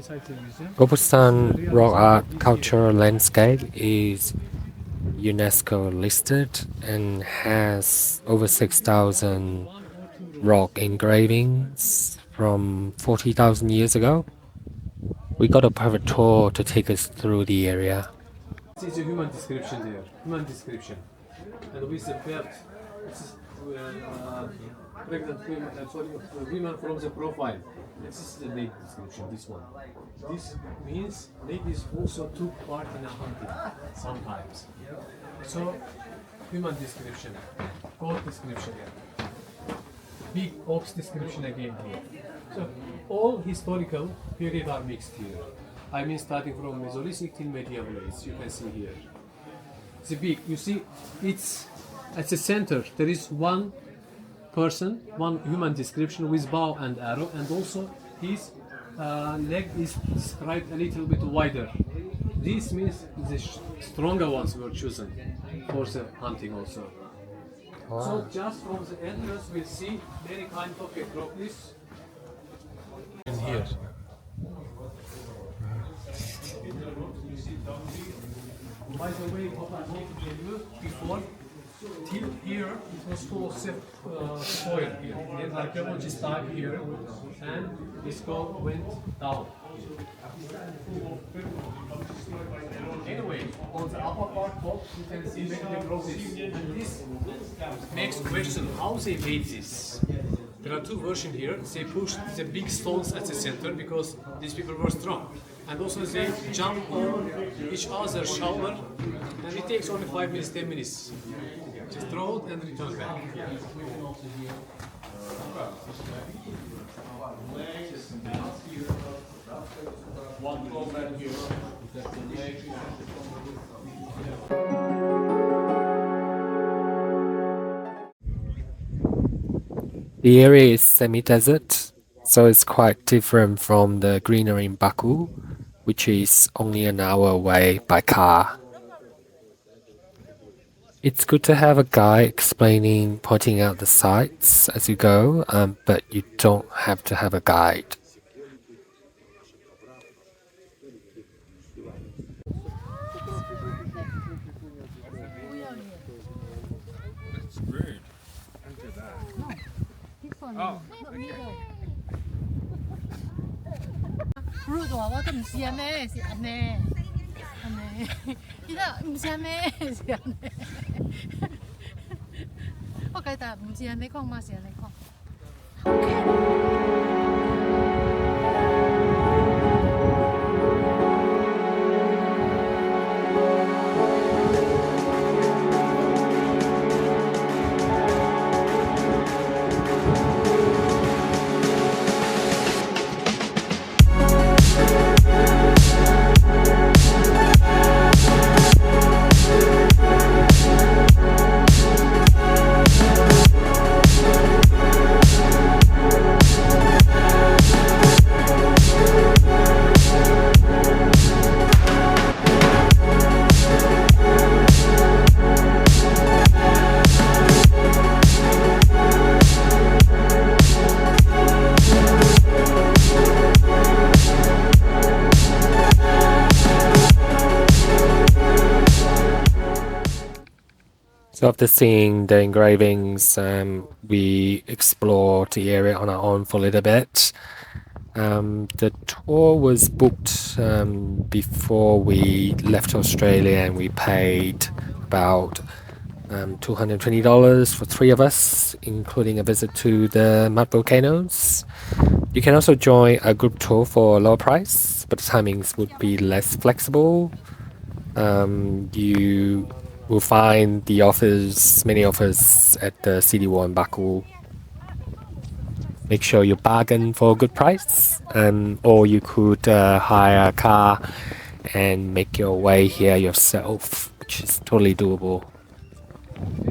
Gobustan rock art cultural landscape is UNESCO listed and has over 6,000 rock engravings from 40,000 years ago. We got a private tour to take us through the area. This is a human description there, human description. And with the belt, this is pregnant women, women from the profile. This is the naked description, this one. This means ladies also took part in a hunting sometimes. So, human description, goat description here. Big ox description again here. So, all historical periods are mixed here. I mean starting from Mesolithic till medieval age, you can see here. The big, you see, it's at the center, there is one person, one human description with bow and arrow, and also his leg is described a little bit wider. This means the stronger ones were chosen for the hunting also. Wow. So just from the entrance we see many kind of petroglyphs in here. By the way, what I need to tell you before, till here it was full of soil here. The archaeologists died here and this gold went down. Anyway, on the upper part you can see many necrosis. And this makes question how they made this. There are two versions here. They pushed the big stones at the center because these people were strong. And also they jump on each other's shoulder and it takes only 5 minutes, 10 minutes. Just throw it and return back. The area is semi-desert, so it's quite different from the greenery in Baku, which is only an hour away by car. It's good to have a guide explaining, pointing out the sights as you go, but you don't have to have a guide. It's rude. Don't do that. Oh, okay. rude 話我都唔是啊咩，是啊咩，係咪？依家唔是啊咩，是啊咩？我記得唔是啊你講嘛，是啊你講。So after seeing the engravings, we explored the area on our own for a little bit. The tour was booked before we left Australia, and we paid about $220 for 3 of us, including a visit to the mud volcanoes. You can also join a group tour for a lower price, but the timings would be less flexible. You will find the many offers at the city wall in Baku. Make sure you bargain for a good price, or you could hire a car and make your way here yourself, which is totally doable. And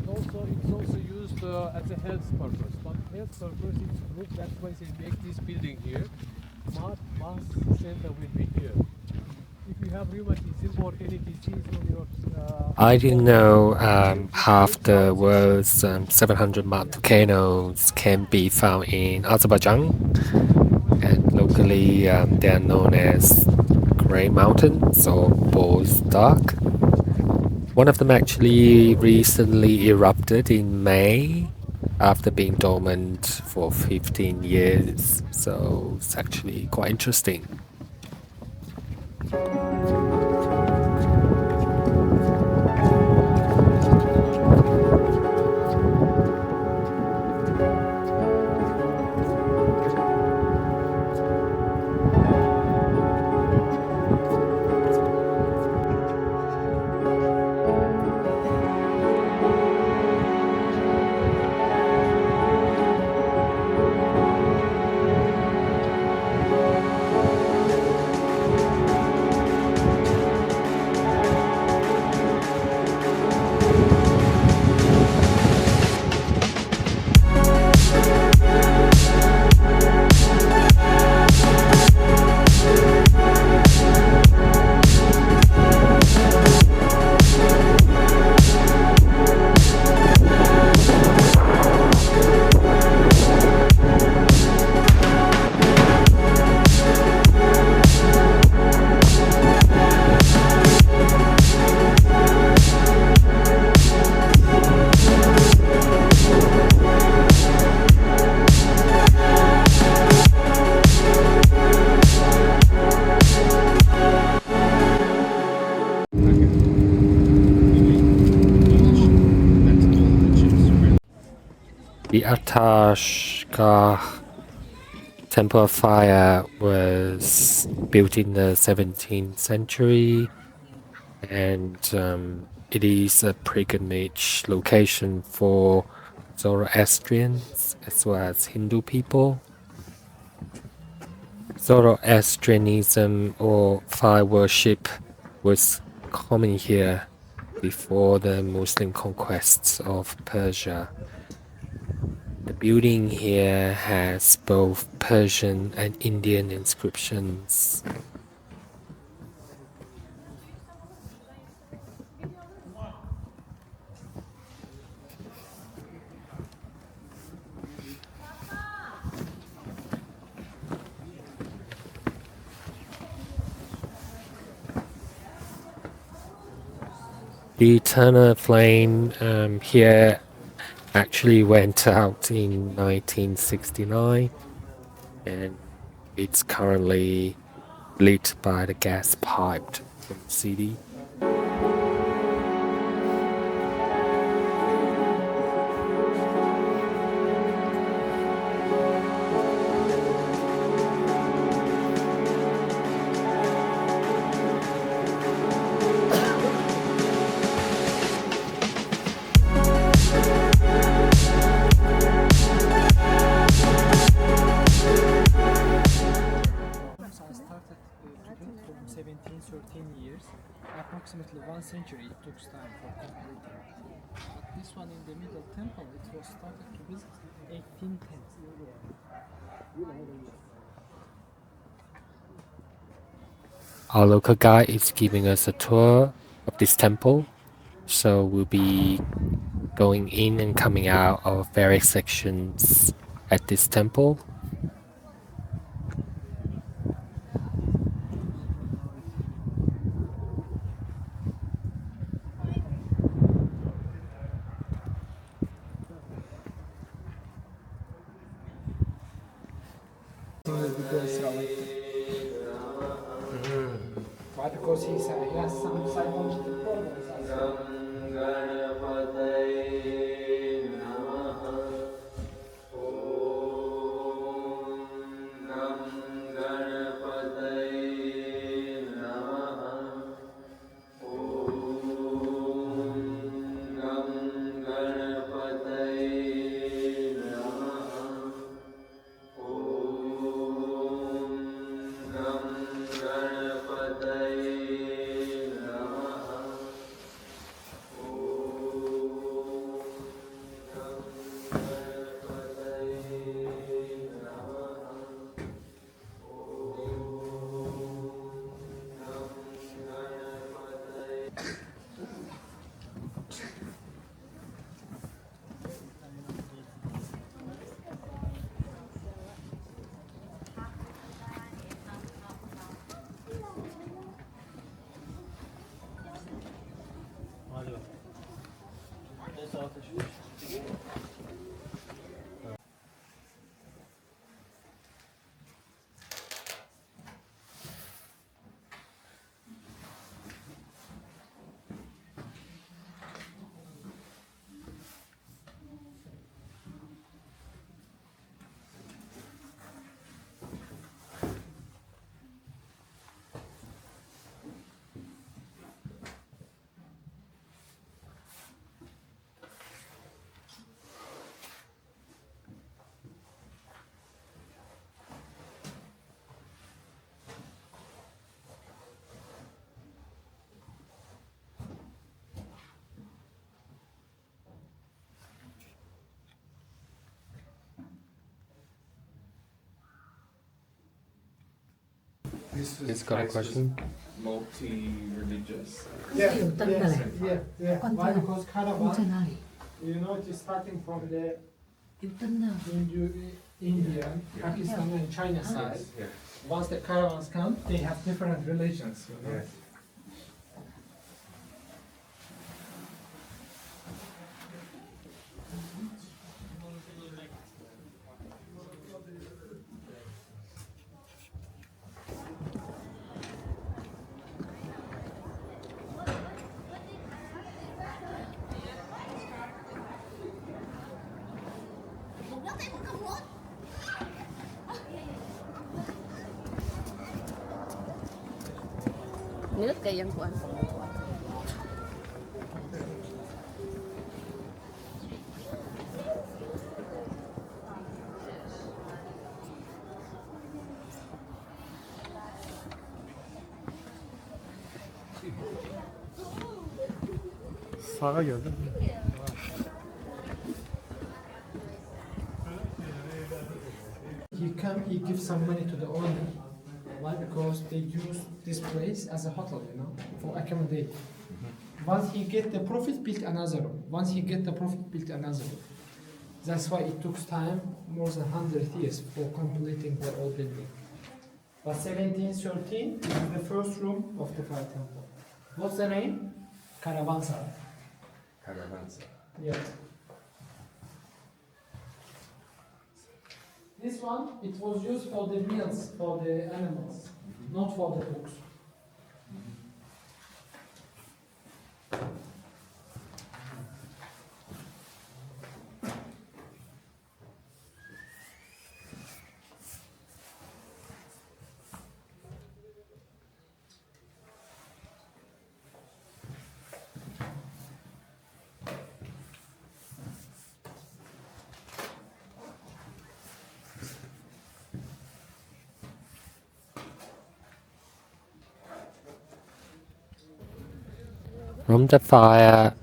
also it's also used as a health purpose. But health purpose is good, that's why they make this building here. Mass center will be here. If if you have rheumatism or any disease on your I didn't know half the world's 700 volcanoes can be found in Azerbaijan, and locally they are known as Grey Mountains or Bull's Dark. One of them actually recently erupted in May after being dormant for 15 years, so it's actually quite interesting. The Ateshgah Temple of Fire was built in the 17th century, and it is a pilgrimage location for Zoroastrians as well as Hindu people. Zoroastrianism or fire worship was common here before the Muslim conquests of Persia. The building here has both Persian and Indian inscriptions. The eternal flame here actually went out in 1969, and it's currently lit by the gas pipe from the city. Started from 17, 13 years, approximately 1 century it took time for completing. But this one in the middle temple, it was started to build 1810. Our local guide is giving us a tour of this temple, so we'll be going in and coming out of various sections at this temple. Why? Because he has some psychological problems. This was It's got a place was question. multi-religious. Yeah, 是有灯的嘞， yeah. 关 Why? 灯 Because 在 caravan, 哪里？ you know, it's starting from the 有灯的。 India, Pakistan, and China side. Yeah. Once the caravans come, they have different religions. You know? Yes. Nước cây dân của ，Sağa geldim. He gives some money to the owner. Why? Because they use this place as a hotel, you know, for accommodate. Once he get the profit, build another room. Once he get the profit, build another room. That's why it took time, more than 100 years, for completing the old building. But 1713 is the first room of the fire temple. What's the name? Caravanserai. Caravanserai. Yeah. This one, it was used for the meals for the animals, not for the books. From the fire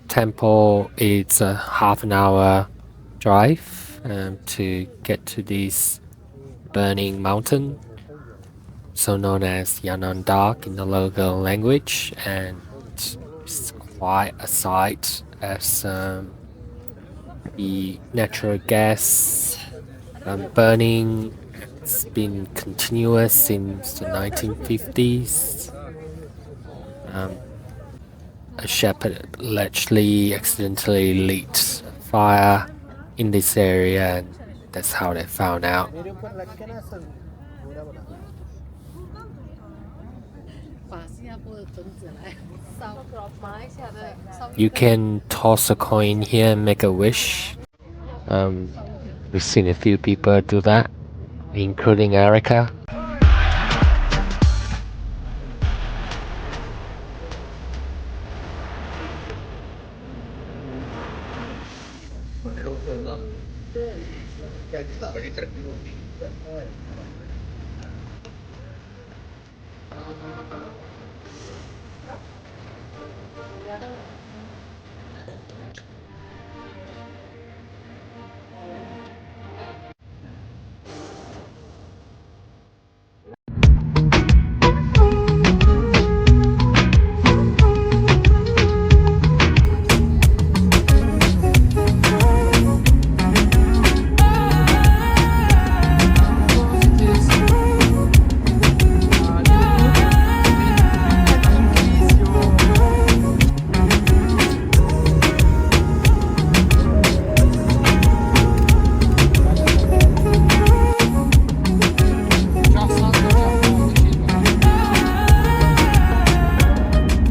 temple, it's a half an hour drive to get to this burning mountain, so known as Yanar Dagh in the local language, and it's quite a sight as the natural gas burning has been continuous since the 1950s. A shepherd allegedly accidentally lit a fire in this area, and that's how they found out. 把新加坡的墩子来烧，马来西亚的烧。 You can toss a coin here and make a wish. We've seen a few people do that, including Erica.